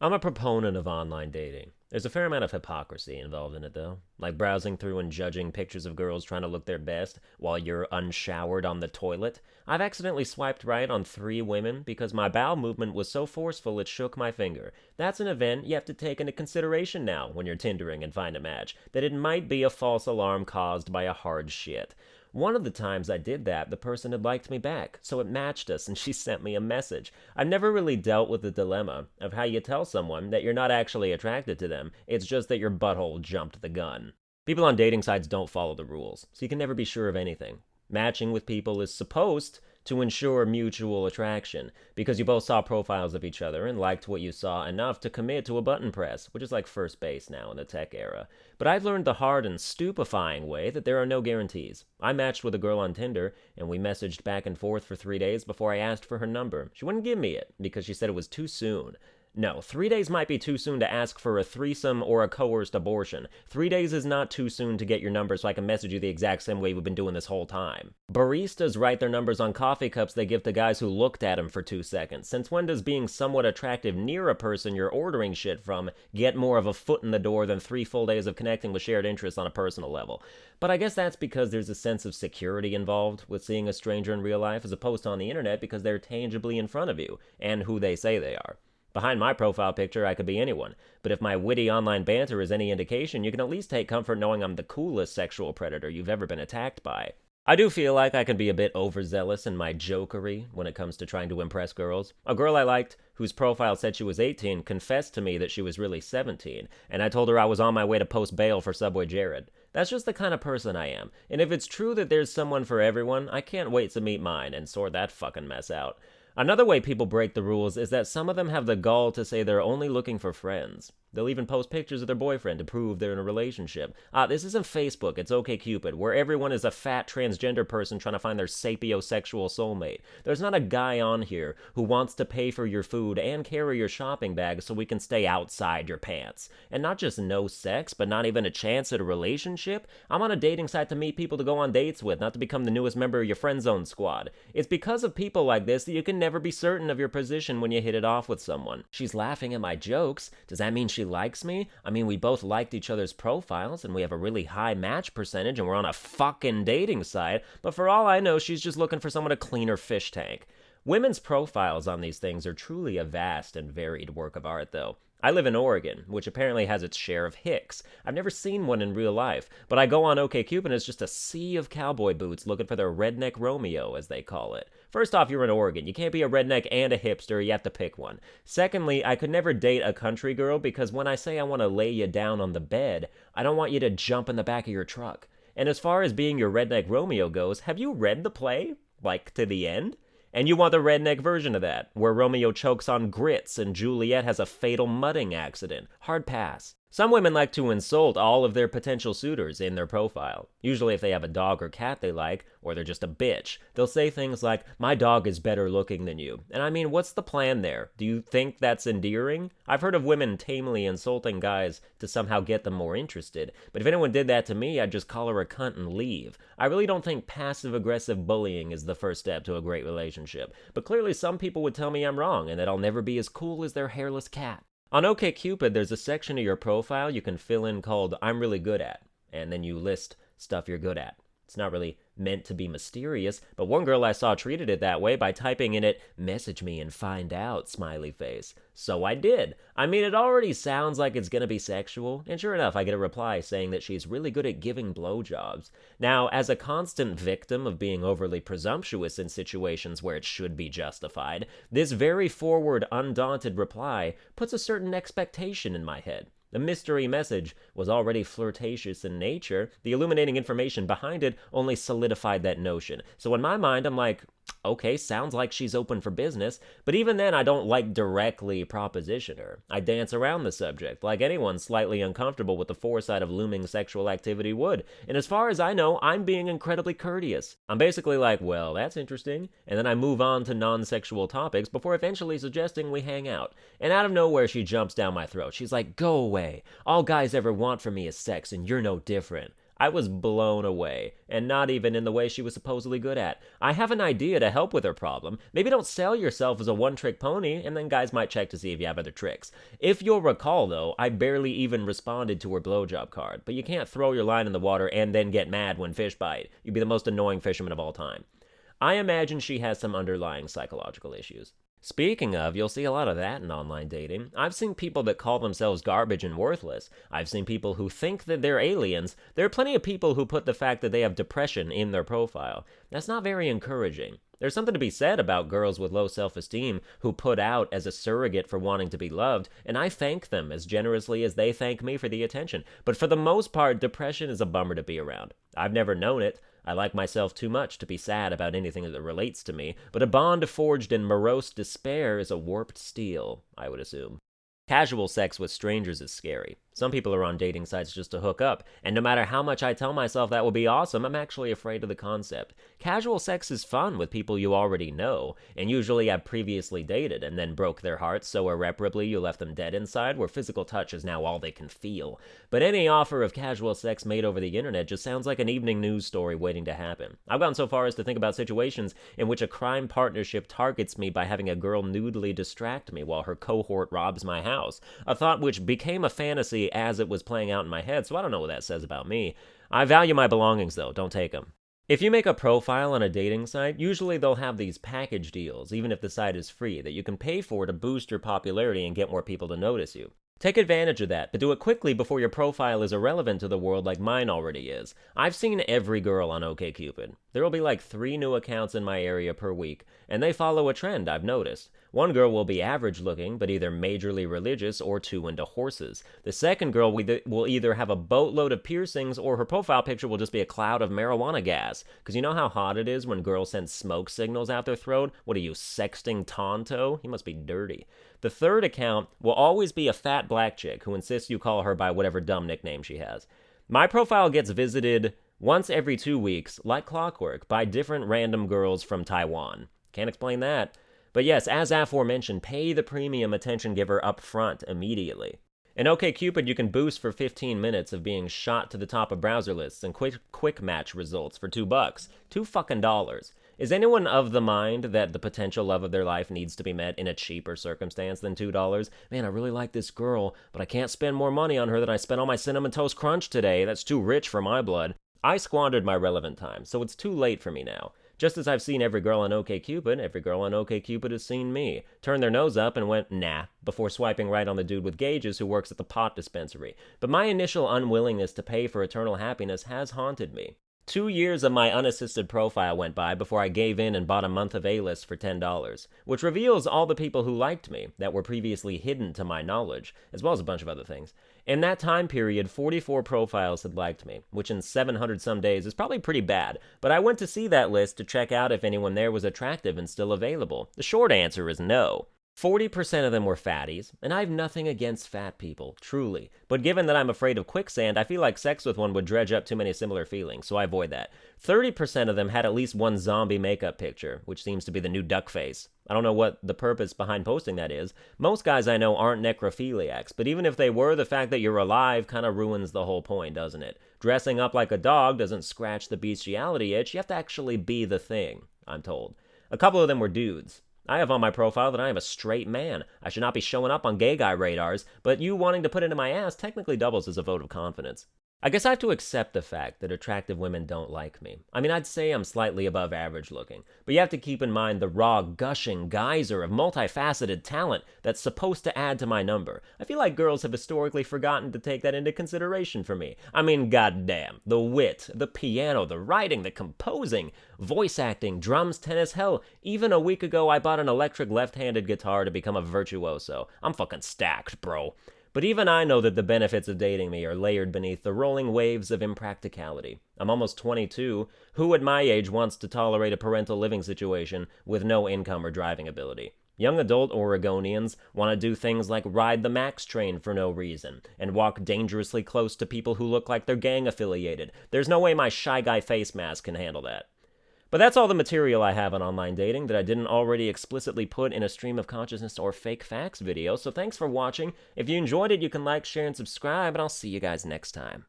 I'm a proponent of online dating. There's a fair amount of hypocrisy involved in it, though. Like browsing through and judging pictures of girls trying to look their best while you're unshowered on the toilet. I've accidentally swiped right on 3 women because my bowel movement was so forceful it shook my finger. That's an event you have to take into consideration now when you're Tindering and find a match, that it might be a false alarm caused by a hard shit. One of the times I did that, the person had liked me back, so it matched us and she sent me a message. I've never really dealt with the dilemma of how you tell someone that you're not actually attracted to them, it's just that your butthole jumped the gun. People on dating sites don't follow the rules, so you can never be sure of anything. Matching with people is supposed to ensure mutual attraction, because you both saw profiles of each other and liked what you saw enough to commit to a button press, which is like first base now in the tech era. But I've learned the hard and stupefying way that there are no guarantees. I matched with a girl on Tinder, and we messaged back and forth for 3 days before I asked for her number. She wouldn't give me it, because she said it was too soon. No, 3 days might be too soon to ask for a threesome or a coerced abortion. 3 days is not too soon to get your number so I can message you the exact same way we've been doing this whole time. Baristas write their numbers on coffee cups they give to guys who looked at them for 2 seconds. Since when does being somewhat attractive near a person you're ordering shit from get more of a foot in the door than 3 full days of connecting with shared interests on a personal level? But I guess that's because there's a sense of security involved with seeing a stranger in real life as opposed to on the internet because they're tangibly in front of you and who they say they are. Behind my profile picture, I could be anyone, but if my witty online banter is any indication, you can at least take comfort knowing I'm the coolest sexual predator you've ever been attacked by. I do feel like I can be a bit overzealous in my jokery when it comes to trying to impress girls. A girl I liked, whose profile said she was 18, confessed to me that she was really 17, and I told her I was on my way to post bail for Subway Jared. That's just the kind of person I am, and if it's true that there's someone for everyone, I can't wait to meet mine and sort that fucking mess out. Another way people break the rules is that some of them have the gall to say they're only looking for friends. They'll even post pictures of their boyfriend to prove they're in a relationship. This isn't Facebook, it's OkCupid, where everyone is a fat transgender person trying to find their sapiosexual soulmate. There's not a guy on here who wants to pay for your food and carry your shopping bag so we can stay outside your pants. And not just no sex, but not even a chance at a relationship. I'm on a dating site to meet people to go on dates with, not to become the newest member of your friend zone squad. It's because of people like this that you can never be certain of your position when you hit it off with someone. She's laughing at my jokes. Does that mean she likes me? I mean, we both liked each other's profiles and we have a really high match percentage and we're on a fucking dating site, but for all I know, she's just looking for someone to clean her fish tank. Women's profiles on these things are truly a vast and varied work of art, though. I live in Oregon, which apparently has its share of hicks. I've never seen one in real life, but I go on OkCupid and it's just a sea of cowboy boots looking for their redneck Romeo, as they call it. First off, you're in Oregon. You can't be a redneck and a hipster, you have to pick one. Secondly, I could never date a country girl because when I say I want to lay you down on the bed, I don't want you to jump in the back of your truck. And as far as being your redneck Romeo goes, have you read the play? Like, to the end? And you want the redneck version of that, where Romeo chokes on grits and Juliet has a fatal mudding accident. Hard pass. Some women like to insult all of their potential suitors in their profile. Usually if they have a dog or cat they like, or they're just a bitch, they'll say things like, my dog is better looking than you. And I mean, what's the plan there? Do you think that's endearing? I've heard of women tamely insulting guys to somehow get them more interested, but if anyone did that to me, I'd just call her a cunt and leave. I really don't think passive-aggressive bullying is the first step to a great relationship, but clearly some people would tell me I'm wrong and that I'll never be as cool as their hairless cat. On OkCupid, there's a section of your profile you can fill in called I'm really good at, and then you list stuff you're good at. It's not really meant to be mysterious, but one girl I saw treated it that way by typing in it, message me and find out, smiley face. So I did. I mean, it already sounds like it's gonna be sexual, and sure enough, I get a reply saying that she's really good at giving blowjobs. Now, as a constant victim of being overly presumptuous in situations where it should be justified, this very forward, undaunted reply puts a certain expectation in my head. The mystery message was already flirtatious in nature. The illuminating information behind it only solidified that notion. So in my mind, I'm like, okay, sounds like she's open for business, but even then I don't directly proposition her. I dance around the subject, like anyone slightly uncomfortable with the foresight of looming sexual activity would. And as far as I know, I'm being incredibly courteous. I'm basically like, well, that's interesting, and then I move on to non-sexual topics before eventually suggesting we hang out. And out of nowhere, she jumps down my throat. She's like, go away. All guys ever want from me is sex, and you're no different. I was blown away, and not even in the way she was supposedly good at. I have an idea to help with her problem. Maybe don't sell yourself as a one-trick pony, and then guys might check to see if you have other tricks. If you'll recall, though, I barely even responded to her blowjob card, but you can't throw your line in the water and then get mad when fish bite. You'd be the most annoying fisherman of all time. I imagine she has some underlying psychological issues. Speaking of, you'll see a lot of that in online dating. I've seen people that call themselves garbage and worthless. I've seen people who think that they're aliens. There are plenty of people who put the fact that they have depression in their profile. That's not very encouraging. There's something to be said about girls with low self-esteem who put out as a surrogate for wanting to be loved, and I thank them as generously as they thank me for the attention. But for the most part, depression is a bummer to be around. I've never known it. I like myself too much to be sad about anything that relates to me, but a bond forged in morose despair is a warped steel, I would assume. Casual sex with strangers is scary. Some people are on dating sites just to hook up, and no matter how much I tell myself that will be awesome, I'm actually afraid of the concept. Casual sex is fun with people you already know, and usually have previously dated and then broke their hearts so irreparably you left them dead inside, where physical touch is now all they can feel. But any offer of casual sex made over the internet just sounds like an evening news story waiting to happen. I've gone so far as to think about situations in which a crime partnership targets me by having a girl nudely distract me while her cohort robs my house, a thought which became a fantasy as it was playing out in my head, so I don't know what that says about me. I value my belongings, though. Don't take them. If you make a profile on a dating site, usually they'll have these package deals, even if the site is free, that you can pay for to boost your popularity and get more people to notice you. Take advantage of that, but do it quickly before your profile is irrelevant to the world like mine already is. I've seen every girl on OkCupid. There will be like 3 new accounts in my area per week, and they follow a trend I've noticed. One girl will be average looking, but either majorly religious or too into horses. The second girl will either have a boatload of piercings or her profile picture will just be a cloud of marijuana gas. Because you know how hot it is when girls send smoke signals out their throat? What are you, sexting Tonto? He must be dirty. The third account will always be a fat black chick who insists you call her by whatever dumb nickname she has. My profile gets visited once every 2 weeks, like clockwork, by different random girls from Taiwan. Can't explain that. But yes, as aforementioned, pay the premium attention giver up front immediately. In OkCupid, you can boost for 15 minutes of being shot to the top of browser lists and quick match results for $2. $2. Is anyone of the mind that the potential love of their life needs to be met in a cheaper circumstance than $2? Man, I really like this girl, but I can't spend more money on her than I spent on my Cinnamon Toast Crunch today. That's too rich for my blood. I squandered my relevant time, so it's too late for me now. Just as I've seen every girl on OkCupid, every girl on OkCupid has seen me. Turned their nose up and went, nah, before swiping right on the dude with gauges who works at the pot dispensary. But my initial unwillingness to pay for eternal happiness has haunted me. 2 years of my unassisted profile went by before I gave in and bought a month of A-list for $10, which reveals all the people who liked me that were previously hidden to my knowledge, as well as a bunch of other things. In that time period, 44 profiles had liked me, which in 700 some days is probably pretty bad, but I went to see that list to check out if anyone there was attractive and still available. The short answer is no. 40% of them were fatties, and I have nothing against fat people, truly. But given that I'm afraid of quicksand, I feel like sex with one would dredge up too many similar feelings, so I avoid that. 30% of them had at least one zombie makeup picture, which seems to be the new duck face. I don't know what the purpose behind posting that is. Most guys I know aren't necrophiliacs, but even if they were, the fact that you're alive kind of ruins the whole point, doesn't it? Dressing up like a dog doesn't scratch the bestiality itch, you have to actually be the thing, I'm told. A couple of them were dudes. I have on my profile that I am a straight man. I should not be showing up on gay guy radars, but you wanting to put it in my ass technically doubles as a vote of confidence. I guess I have to accept the fact that attractive women don't like me. I mean, I'd say I'm slightly above average looking, but you have to keep in mind the raw, gushing geyser of multifaceted talent that's supposed to add to my number. I feel like girls have historically forgotten to take that into consideration for me. I mean, goddamn, the wit, the piano, the writing, the composing, voice acting, drums, tennis, hell, even a week ago I bought an electric left-handed guitar to become a virtuoso. I'm fucking stacked, bro. But even I know that the benefits of dating me are layered beneath the rolling waves of impracticality. I'm almost 22. Who at my age wants to tolerate a parental living situation with no income or driving ability? Young adult Oregonians want to do things like ride the MAX train for no reason, and walk dangerously close to people who look like they're gang affiliated. There's no way my shy guy face mask can handle that. But that's all the material I have on online dating that I didn't already explicitly put in a stream of consciousness or fake facts video, so thanks for watching. If you enjoyed it, you can like, share, and subscribe, and I'll see you guys next time.